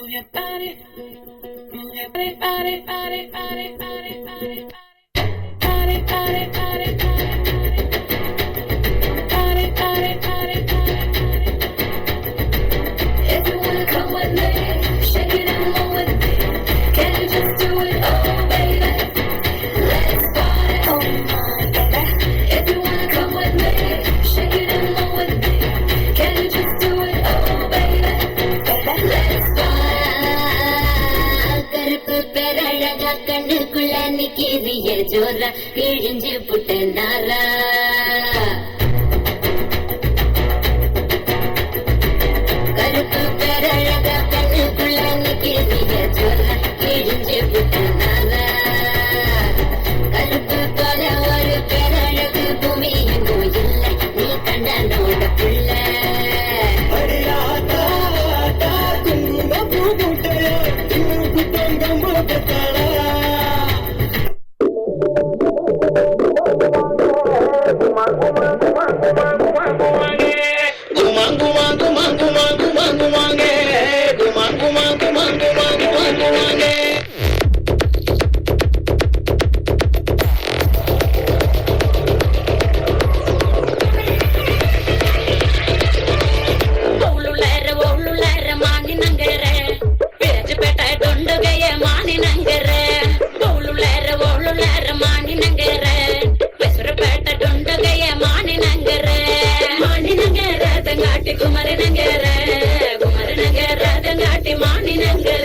Move your body, move your body, body, body, body, body, body, body, body, body, body, body, body, body. If you wanna come with me, shake it and move with me. Can you just do it, oh baby? Let's party, oh my baby. If you wanna come with me, shake it and move with me. Can you just do it, oh baby? Let's party. கருப்பு பேரழகா கண்ணுக்குள்ள நிக்கிறிய ஜோரா கிழிஞ்சு புட்ட நாரா கருப்பு பேரழகா கண்ணுக்குள்ள நிக்கிறிய ஜோரா கிழிஞ்சு புட்ட நாரா கருப்பு போல ஒரு பேரழகு பூமி எங்கும் இல்லை நீ கண்ணனோட புள்ள குமரனங்கர குமரனங்கர தங்காட்டி மானினங்கர